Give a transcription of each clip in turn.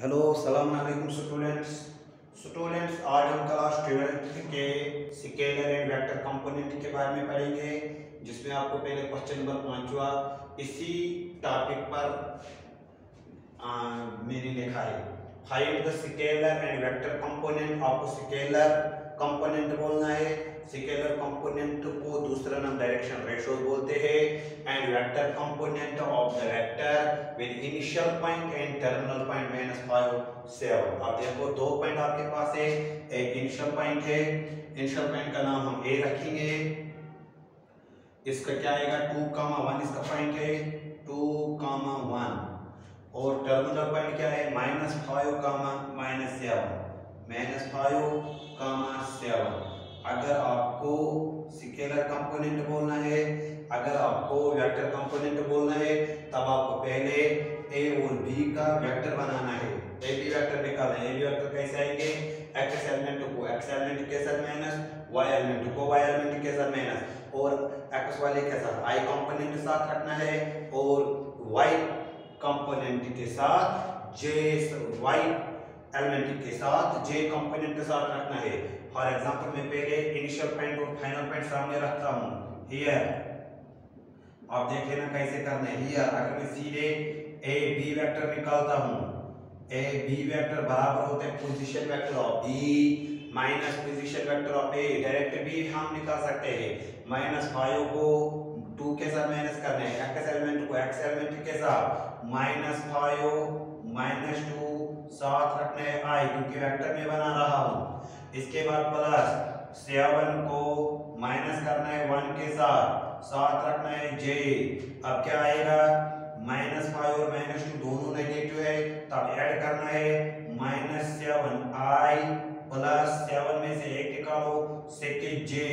Hello सलाम अलैकुम students आज हम क्लास 12th के स्केलर एंड वेक्टर कंपोनेंट के बारे में पढ़ेंगे जिसमें आपको पहले क्वेश्चन नंबर 5 हुआ इसी टॉपिक पर मैंने लिखा है find the scalar and vector component. आपको स्केलर कंपोनेंट बोलना है। स्केलर कंपोनेंट को दूसरा नाम डायरेक्शन रेशियोज बोलते हैं and vector component of the vector with initial point and terminal point -5 7। अब देखो दो पॉइंट आपके पास है, एक इनिशियल पॉइंट है। इनिशियल पॉइंट का नाम हम ए रखेंगे। इसका क्या आएगा 2, 1 इसका पॉइंट है 2, 1 और टर्मिनल पॉइंट क्या है -5, -7। अगर आपको स्केलर कंपोनेंट बोलना है, अगर आपको वेक्टर कंपोनेंट बोलना है, तब आपको पहले ए और बी का वेक्टर बनाना है। ए बी वेक्टर निकालना है। ए बी वेक्टर कैसे आएंगे, एक्स एलिमेंट को एक्स एलिमेंट के साथ माइनस, वाई एलिमेंट को वाई एलिमेंट के साथ माइनस और एक्स वाले के साथ आई कंपोनेंट के साथ रखना है और वाई कंपोनेंट के साथ जे वाई एलिमेंट के साथ जे कंपोनेंट के साथ रखना है। फॉर एग्जांपल मैं पहले इनिशियल पॉइंट और फाइनल पॉइंट सामने रखता हूं हियर। आप देख लेना कैसे करना है। हियर अगर मैं सीधे ए बी वेक्टर निकालता हूं, ए बी वेक्टर बराबर होते हैं position vector of B minus position vector of A. Direct भी हम निकाल सकते हैं। -5 को 2 के साथ माइनस करना है, एक्स एलिमेंट को एक्स एलिमेंट के साथ -5 -2 साथ रखना है आई क्योंकि वेक्टर में बना रहा हूं। इसके बाद प्लस 7 को माइनस करना है 1 के साथ रखना है जे। अब क्या आएगा -5 और -2 दोनों नेगेटिव है तब ऐड करना है -7 आई प्लस 7 में से 1 निकालो सेकंड जे।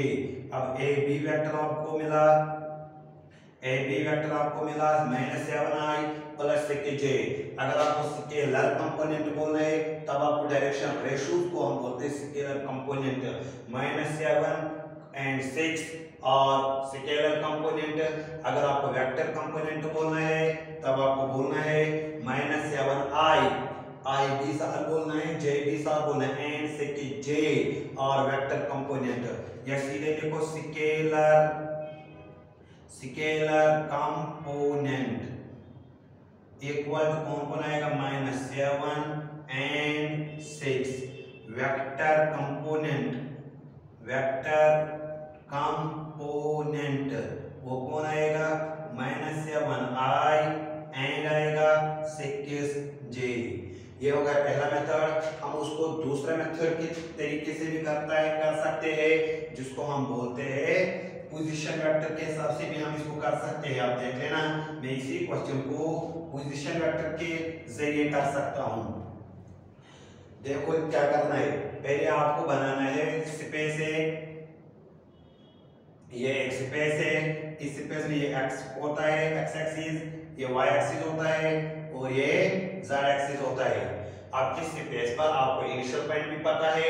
अब ए बी वेक्टर आपको मिला, ए बी वेक्टर आपको मिला -7 आई प्लस सेकंड जे। अगर आपको स्केलर कंपोनेंट बोलना है तब आपको डायरेक्शन रेशियोज को हम बोलते हैं स्केलर कंपोनेंट -7 एंड 6 और स्केलर कंपोनेंट। अगर आपको वेक्टर कंपोनेंट बोलना है तब आपको बोलना है -7 आई भी साथ बोलना है, जे भी साथ बोलना है एंड सेकंड जे और वेक्टर कंपोनेंट। या सीधे देखो स्केलर कंपोनेंट इक्वल टू कौन कौन आएगा -7 एंड 6। वेक्टर कंपोनेंट वो कौन आएगा -7 आई एंड आएगा 6 जे। ये हो गया पहला मेथड। हम उसको दूसरे मेथड के तरीके से भी कर सकते हैं जिसको हम बोलते हैं पोजीशन वेक्टर के हिसाब से भी हम इसको कर सकते हैं। आप देख लेना मैं इसी क्वेश्चन को पोजीशन वेक्टर के जरिए कर सकता हूं। देखो क्या करना है, पहले आपको बनाना है स्पेस है, ये एक स्पेस है। इस स्पेस में ये x होता है x एक्सिस, ये y एक्सिस होता है और ये z एक्सिस होता है। अब इस स्पेस पर आपको इनिशियल पॉइंट भी पता है,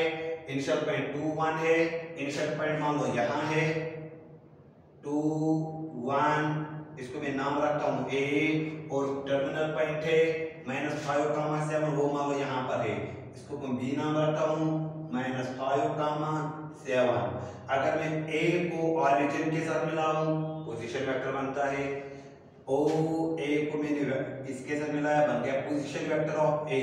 इनिशियल पॉइंट 2 1 है। इनिशियल पॉइंट मान लो यहां है 2 1, इसको मैं नाम रखता हूं a और टर्मिनल पॉइंट है -5, 7 वो मान लो यहां पर है, इसको मैं b नाम रखता हूं -5, 7। अगर मैं a को ऑरिजिन के साथ मिलाऊं पोजीशन वेक्टर बनता है। ओ a को मैंने इसके साथ मिलाया बन गया पोजीशन वेक्टर ऑफ a।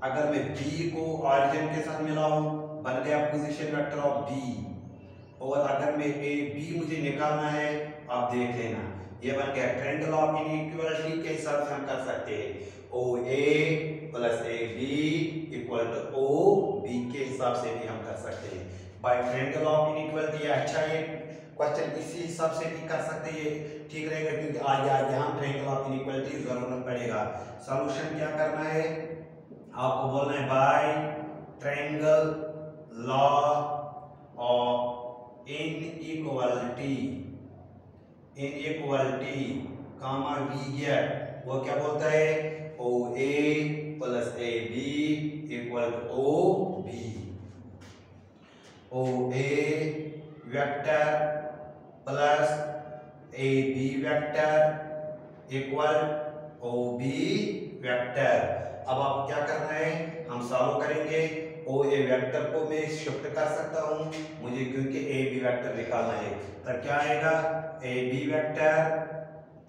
अगर मैं b को ऑरिजिन के साथ मिलाऊं बन गया पोजीशन वेक्टर ऑफ b। और अगर मैं ए बी मुझे निकालना है आप देख लेना ये बन गया ट्रायंगल ऑफ इनइक्वालिटी के हिसाब से हम कर सकते हैं O A plus A B equal to O B के हिसाब से भी हम कर सकते हैं बाय ट्रायंगल ऑफ इनइक्वालिटी। अच्छा ये क्वेश्चन इसी हिसाब से भी कर सकते हैं, ठीक रहेगा क्योंकि आगे हम ट्रायंगल ऑफ इनइक्वालिटी जरूरत पड़ेगा। सॉल्यूशन क्या करना है आपको बोलना है by triangle law of inequality comma we get वो क्या बोलता है O A plus A B equal to O B. O A vector plus A B vector equal O B vector. अब आप क्या करना है, हम सॉल्व करेंगे। ओ ए वेक्टर को मैं शिफ्ट कर सकता हूँ मुझे, क्योंकि ए बी वेक्टर निकालना है। तब क्या आएगा, A B vector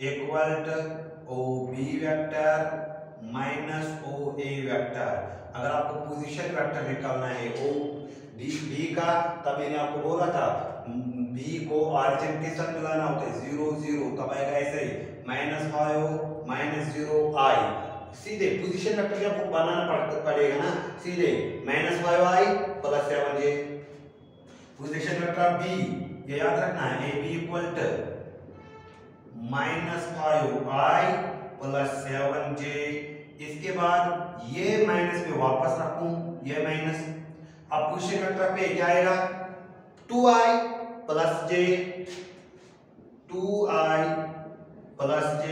equal to O B vector minus O A vector. अगर आपको पोजीशन वेक्टर निकालना है ओ बी का, तब मैंने आपको बोला था बी को ऑरिजिन के साथ मिलाना होता है 0 0, तब आएगा ऐसे ही -5 -0 आई। सीधे पोजीशन वेक्टर भी आपको बनाना पड़ेगा ना, सीधे -5i + 7j। Position vector B ये याद रखना है, ए B equal to -5i + 7j। इसके बाद ये माइनस में वापस रखूं, ये माइनस। अब पोजीशन वेक्टर पे क्या आएगा, 2i + j, 2i + j।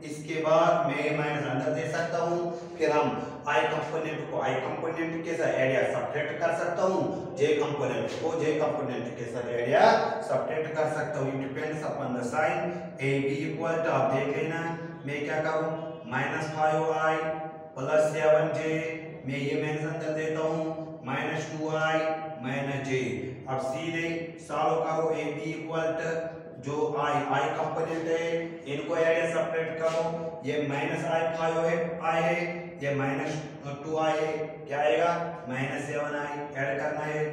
इसके बाद मैं माइनस अंदर दे सकता हूं, फिर हम i कंपोनेंट को i कंपोनेंट के साथ एरिया सब्ट्रैक्ट कर सकता हूं, j कंपोनेंट को j कंपोनेंट के साथ एरिया सब्ट्रैक्ट कर सकता हूं। It depends upon the sign. A B equal to, आप देख लेना, मैं क्या करूं, -5i + 7j, मैं ये माइनस अंदर देता हूं, -2i - j। अब सीधे सॉल्व करो, ए बी इक्वल टू जो i कंपोनेंट है इनको एरिया सेपरेट करो, ये -i है, ये -2i है, क्या आएगा -7i ऐड करना है।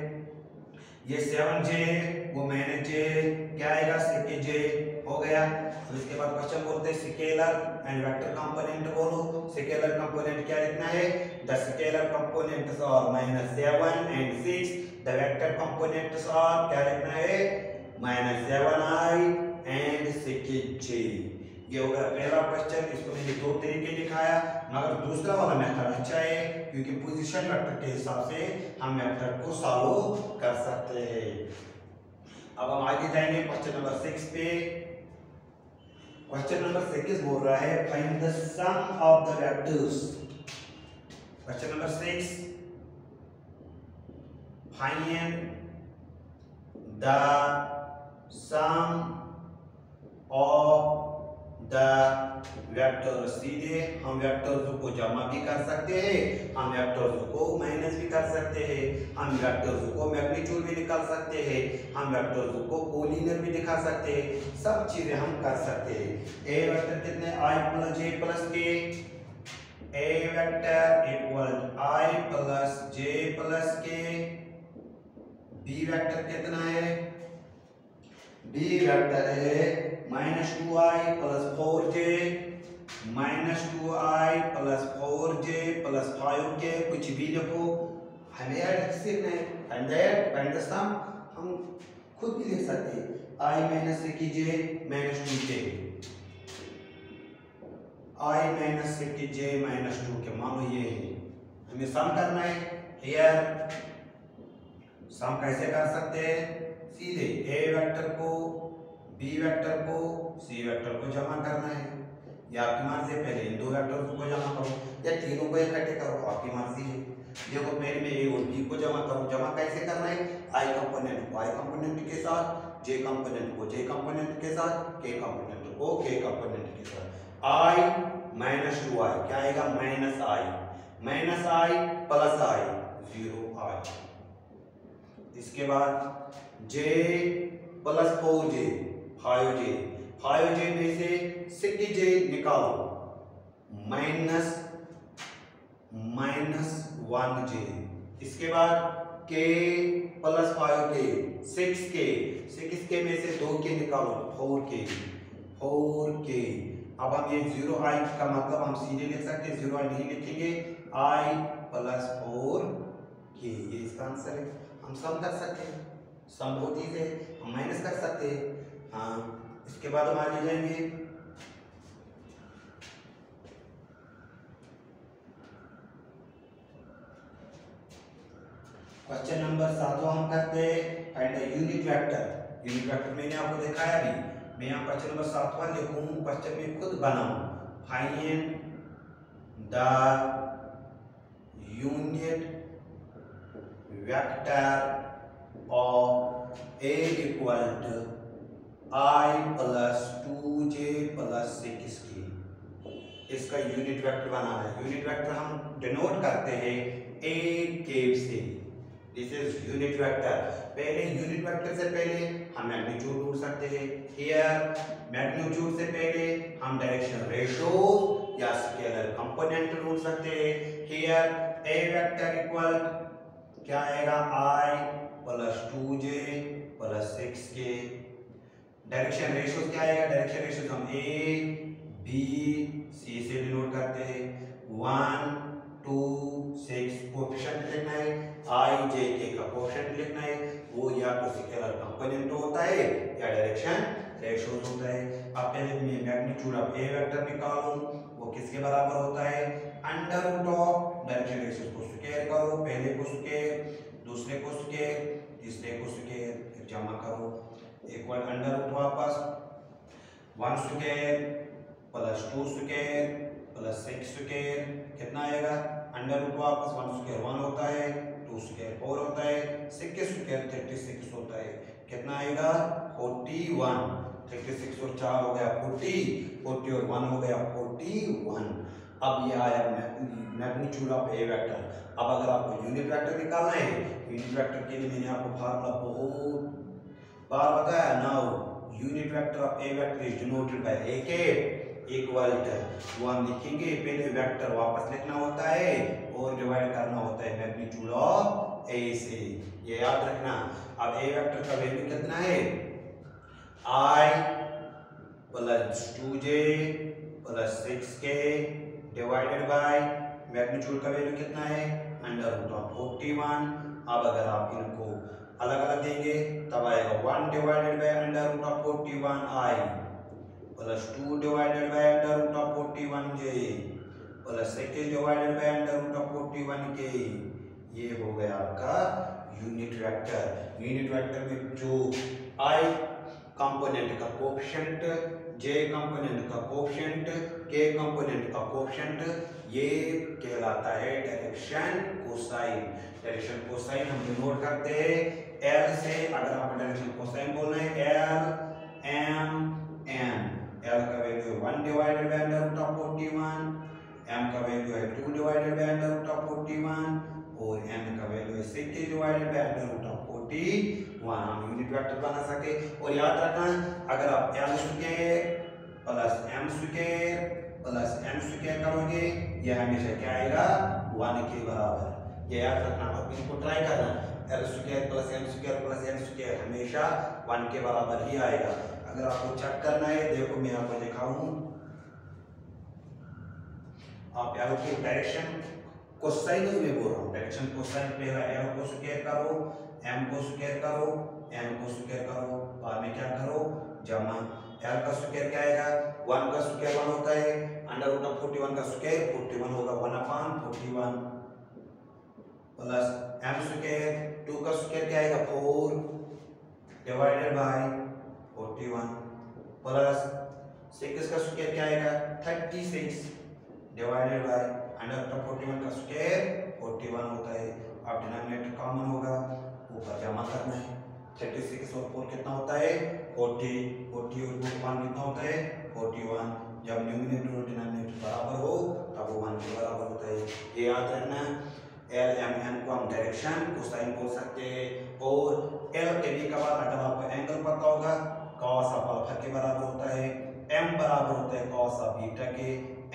ये 7j है, वो -j है, क्या आएगा 6j हो गया। अब इसके बाद क्वेश्चन बोलते हैं स्केलर एंड वेक्टर कंपोनेंट। बोलो स्केलर कंपोनेंट क्या लिखना है, the scalar components are -7 and 6, the vector components are क्या लिखना है, -7i and 6j। ये होगा पहला क्वेश्चन। इसको मैंने दो तरीके दिखाया, मगर दूसरा वाला मेथड अच्छा है, क्योंकि पोजीशन वेक्टर के हिसाब से हम मेथड को सॉल्व कर सकते हैं। अब हम आगे जाएंगे क्वेश्चन नंबर 6 पे। क्वेश्चन नंबर 6 बोल रहा है find the sum of the vectors. Question number 6, find the sum of the vectors. सीधे हम वेक्टर्स को जमा भी कर सकते हैं, हम वेक्टर्स को माइनस भी कर सकते हैं, हम वेक्टर्स को मैग्नीट्यूड भी निकाल सकते हैं, हम वेक्टर्स को कोलिनियर भी दिखा सकते हैं, सब चीजें हम कर सकते हैं। ए वेक्टर कितने, i + j + k, A vector equal i + j + k। B vector कितना है, बी वेक्टर है -2i + 4j, -2i + 4j + 5k, कुछ भी लिखो, हमें ऐड सीखना है। फाइंड द सम हम खुद भी लिख सकते हैं, i - 6j - 2k, i - 6j - 2k, मान लो ये है, हमें सम करना है। हियर सम कैसे कर सकते हैं, सीधे ए वेक्टर को बी वेक्टर को सी वेक्टर को जमा करना है, या आपकी मर्जी है, पहले इन दो वेक्टर्स को जमा करो या तीनों को इकट्ठे करो, आपकी मर्जी है। देखो पहले मैं ए और बी को जमा करूं, जमा कैसे करना है, आई कंपोनेंट को आई कंपोनेंट के साथ, जे कंपोनेंट को जे कंपोनेंट के साथ, के कंपोनेंट को के कंपोनेंट के साथ। आई -2i क्या आएगा, -i + i 0i। इसके बाद j + 4j 5j में से 6j निकालो, -1j। इसके बाद k + 5k 6k में से 2k निकालो, 4k। अब हम ये 0i का मतलब हम सीधे लिख सकते हैं, 0i नहीं लिखेंगे, i + 4k, ये इसका आंसर है। हम सम कर सकते हैं, सम बहुत ईजी है, हम माइनस कर सकते हैं। हाँ, इसके बाद हम आगे जाएंगे क्वेश्चन नंबर 7 हम करते हैं find the unit vector. Unit vector मैंने आपको दिखाया भी, मैं यहाँ क्वेश्चन नंबर 7 लिखूँ, क्वेश्चन में खुद बनाऊँ, find the unit vector of a equal to i + 2j + 6k। इसका यूनिट वेक्टर बनाना है। यूनिट वेक्टर हम डिनोट करते हैं ए केप से। This is unit vector. पहले यूनिट वेक्टर से पहले हम मैग्नीट्यूड ढूंढ सकते हैं। हियर मैग्नीट्यूड से पहले हम डायरेक्शन रेशो या स्केलर कंपोनेंट ढूंढ सकते हैं। हियर ए वेक्टर इक्वल क्या आएगा, i plus 2j plus 6k। Direction ratio क्या आएगा, डायरेक्शन रेशो हम a b c से डिनोट करते हैं। 1 2 6 कोएफिशिएंट लिखना है, i j k का कोएफिशिएंट लिखना है। वो या तो स्केलर कंपोनेंट होता है या डायरेक्शन रेशो होता है। अब पहले मैं मैग्नीट्यूड ऑफ ए वेक्टर निकालूं, वो किसके बराबर होता है, under root of direction ratio को स्क्वायर करो, पहले को स्क्वायर, दूसरे को स्क्वायर, तीसरे को स्क्वायर, फिर जमा करो, इक्वल अंडर रूट वापस 1 square plus 2 square plus 6 square कितना आएगा, अंडर रूट वापस 1 स्क्वायर 1 होता है, 2 स्क्वायर 4 होता है, 6 स्क्वायर 36 होता है, कितना आएगा 41। 36 और 4 हो गया 40, 40 और 1 हो गया 41। अब ये आया मैग्नीट्यूड ऑफ ए वेक्टर। अब अगर आपको यूनिट वेक्टर निकालना है, यूनिट वेक्टर के लिए मैंने आपको फार्मूला बहुत बार बताया। Now unit vector of A vector is denoted by A के इक्वल टू, वो हम लिखेंगे, पहले वेक्टर वापस लिखना होता है और डिवाइड करना होता है मैग्नीट्यूड ऑफ ए से, ये याद रखना। अब ए वेक्टर का वैल्यू कितना है, i plus 2j plus 6k divided by magnitude का वैल्यू कितना है, अंडर रूट ऑफ 41। अब अगर आप इनको अलग अलग देंगे तब आएगा 1 divided by under root of 41 i plus 2 divided by under root of 41 j plus 6 divided by under root of 41 k। ये हो गया आपका यूनिट वेक्टर। यूनिट वेक्टर में जो i कंपोनेंट का कोएफिशिएंट, j कंपोनेंट का कोएफिशिएंट, k कंपोनेंट का coefficient, ये कहलाता है डायरेक्शन कोसाइन। डायरेक्शन कोसाइन हम डिनोट करते हैं L से। अगर आपको डायरेक्शन कोसाइन बोलना है L M N। L का value 1 divided by under root of 41, M का वैल्यू है 2 divided by under root of 41 और N का वैल्यू है 6 divided by under root of 41। हम यूनिट वेक्टर बना सके। और याद रखना, अगर आप L square plus M square plus N square करोगे, यह हमेशा क्या आएगा, 1 के बराबर। ये याद रखना, आप इनको ट्राई करना, L square plus M square plus N square हमेशा 1 के बराबर ही आएगा। अगर आपको चेक करना है, देखो मैं आपको दिखाऊं, आप L की डायरेक्शन कोसाइन में बोल रहा हूं, डायरेक्शन कोसाइन पहला L को स्क्वायर करो, M को स्क्वायर करो, N को स्क्वायर करो, बाद में क्या करो, जमा। L का स्क्वायर क्या आएगा, 1 का स्क्वायर 1 होता है, अंडर रूट ऑफ 41 का स्क्वायर 41 होगा, 1/41 प्लस M स्क्वायर 2 का स्क्वायर क्या आएगा 4 डिवाइडेड बाय 41 प्लस 6 का स्क्वायर क्या आएगा 36 divided by under root of 41 का स्क्वायर 41 होता है। अब डिनोमिनेटर कॉमन होगा, ऊपर जमा करना है। 36 और 4 कितना होता है 40, 40 और 1 कितना होता है 41। जब न्यूमरेटर और डिनोमिनेटर बराबर हो तब वो 1 के बराबर होता है। ये याद रखना। L M N को हम डायरेक्शन कोसाइन बोल सकते हैं। और L के भी का बाद अगर आपको एंगल पता होगा, cos ऑफ अल्फा के बराबर होता है, M बराबर होता है cos ऑफ बीटा के,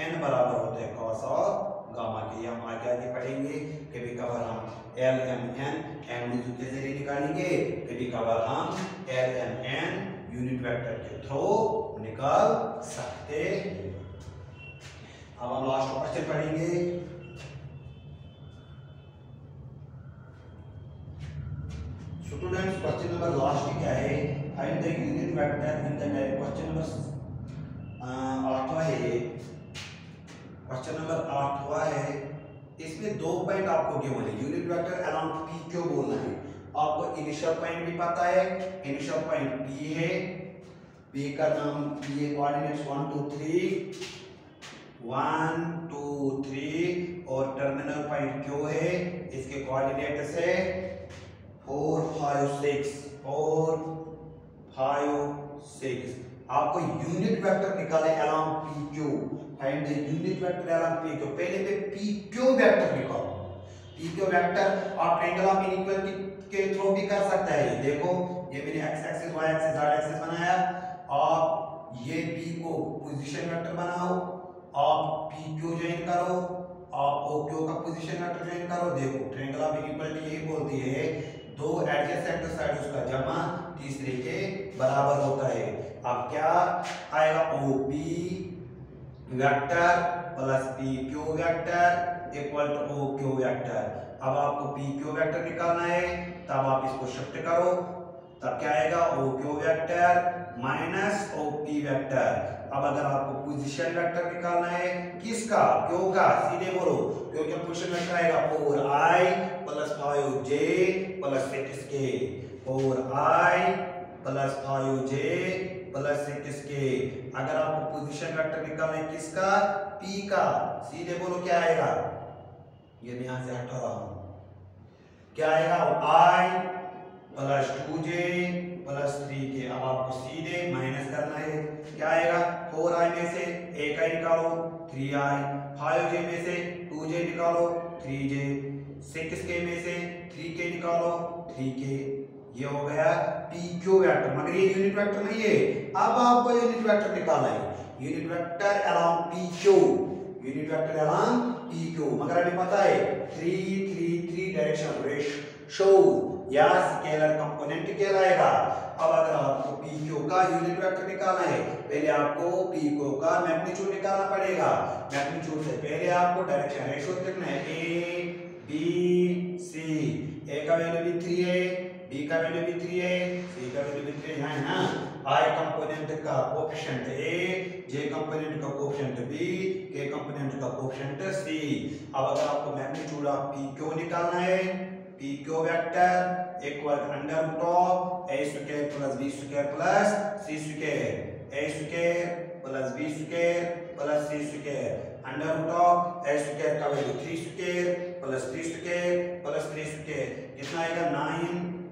N बराबर होता है cos ऑफ गामा के। हम आगे आगे पढ़ेंगे। कभी कभार हम L M N एंगल के जरिए निकालेंगे, कभी कभार हम L M N unit vector के थ्रू निकाल सकते हैं। अब हम लास्ट क्वेश्चन पढ़ेंगे। स्टूडेंट्स क्वेश्चन नंबर लास्ट क्या है, find the unit vector in the direction. Question number 8वां है, क्वेश्चन नंबर 8वां है। इसमें 2 पॉइंट आपको गिवन है, यूनिट वेक्टर अराउंड P क्यों बोलना है। आपको इनिशियल पॉइंट भी पता है, इनिशियल पॉइंट P है, P का नाम ये कोऑर्डिनेट्स 1 2 3 1 2 3 और टर्मिनल पॉइंट Q है, इसके कोऑर्डिनेट्स है 4 5 6 4 5 6। आपको यूनिट वेक्टर निकाले around PQ, find the unit vector along P Q. पहले पे पी क्यू वेक्टर निकालो। पी क्यू वेक्टर आप ट्रायंगल ऑफ इनइक्वालिटी के थ्रू भी कर सकते हैं। देखो ये मैंने X axis Y axis Z axis बनाया, आप ये पी को पोजीशन वेक्टर बनाओ, आप पी क्यू ज्वाइन करो, आप ओ क्यू का पोजीशन वेक्टर ज्वाइन करो। देखो ट्रायंगल ऑफ इनइक्वालिटी यही बोलती है दो एडजेसेंट साइड्स का जमा तीसरे के बराबर होता है। अब क्या आएगा, O P vector plus P Q vector equal to O Q vector. अब आपको पी क्यू वेक्टर निकालना है, तब आप इसको शिफ्ट करो, तब क्या आएगा, O Q vector minus O P vector. अब अगर आपको पोजीशन वेक्टर निकालना है किसका, क्यू का, सीधे बोलो क्योंकि पोजीशन वेक्टर आएगा 4i plus 5j plus 6k, 4i plus 5j plus 6k। अगर आपको पोजीशन वेक्टर निकालना है किसका, p का, सीधे बोलो क्या आएगा, ये मैं यहां से हटा रहा हूं, क्या आएगा, i plus 2j plus 3k। अब आपको सीधे माइनस करना है, क्या आएगा, 4i में से 1i निकालो 3i, 5j में से 2j निकालो 3j, 6k में से 3k निकालो 3k। ये हो गया pq वेक्टर, मगर ये यूनिट वेक्टर नहीं है। अब आपको यूनिट वेक्टर निकालना है, unit vector along pq, unit vector along pq। मगर हमें पता है 3 3 3 डायरेक्शन रेशो या स्केलर कंपोनेंट कहलाएगा। अब अगर आपको pq का यूनिट वेक्टर निकालना है, पहले आपको pq का मैग्नीट्यूड निकालना पड़ेगा। मैग्नीट्यूड से पहले आपको डायरेक्शन रेशो देखना है, a b c, a का वैल्यू भी 3 है, b का वैल्यू भी 3 है, c का वैल्यू भी 3 है ना। i कंपोनेंट का कोएफिशिएंट a, j कंपोनेंट का कोएफिशिएंट b, k कंपोनेंट का कोएफिशिएंट c। अब अगर आपको मैग्नीट्यूड ऑफ pq निकालना है, pq vector equal under root of a square plus b square plus c square, a square plus b square plus c square, under root of a square का value 3 square plus 3 square plus 3 square, कितना आएगा, 9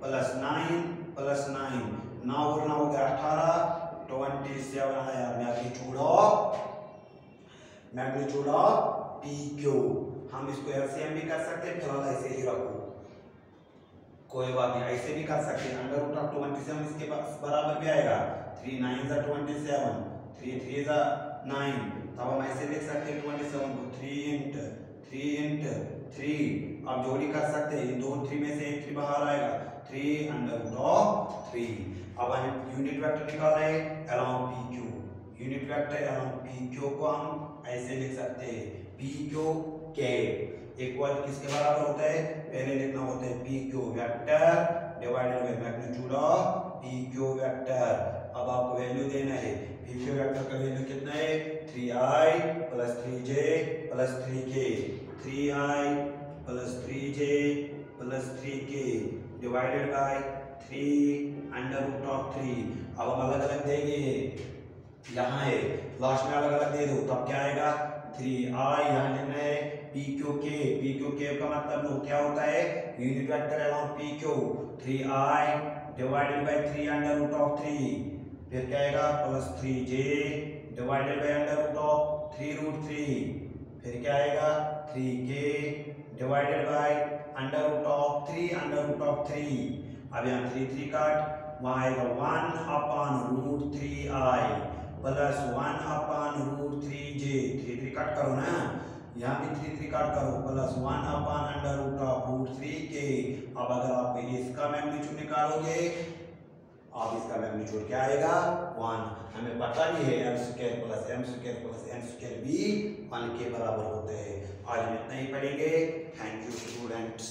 plus 9 plus 9, 9 और 9 हो गया 18, 27 आया magnitude of pq। हम इसको LCM भी कर सकते हैं, फिलहाल ऐसे ही रखो, कोई बात नहीं, ऐसे भी कर सकते हैं। अंडर रूट ऑफ 27 इसके बराबर भी आएगा, 3 9 जा 27, 3 3 जा 9, तब हम ऐसे लिख सकते हैं 27 को 3 इंट 3। अब जोड़ी कर सकते हैं, दो 3 में से एक 3 बाहर आएगा, 3 अंडर रूट ऑफ 3। अब हमें यूनिट वेक्टर निकालना है along pq। Unit vector along pq को हम ऐसे लिख सकते हैं, pq k इक्वल किसके बराबर होता है, पहले लिखना होता है pq vector divided by magnitude of pq vector. अब आपको वैल्यू देना है, pq वेक्टर का वैल्यू कितना है, 3i plus 3j plus 3k, 3i plus 3j plus 3k divided by 3 under root of 3। अब हम अलग अलग देंगे, यहाँ है लास्ट में अलग अलग दे दो, तब क्या आएगा, 3i यहाँ लिखना है pq का मतलब क्या होता है, unit vector along pq, 3i divided by 3 under root of 3, फिर क्या आएगा, plus 3j divided by under root of 3 root 3, फिर क्या आएगा, 3k divided by under root of 3 under root of 3। अब यहाँ 3 3 काट, वहाँ आएगा 1 अपॉन रूट 3i प्लस 1 अपॉन रूट 3j, 3 3 काट करो ना, यहाँ भी 3 3 काट करो, plus 1 upon under root of root 3k। अब अगर आप इसका मैग्नीट्यूड निकालोगे, अब इसका मैग्नीट्यूड क्या आएगा, 1। हमें पता भी है m square plus n square भी 1 के बराबर होते हैं। आज हम इतना ही पढ़ेंगे। Thank you students.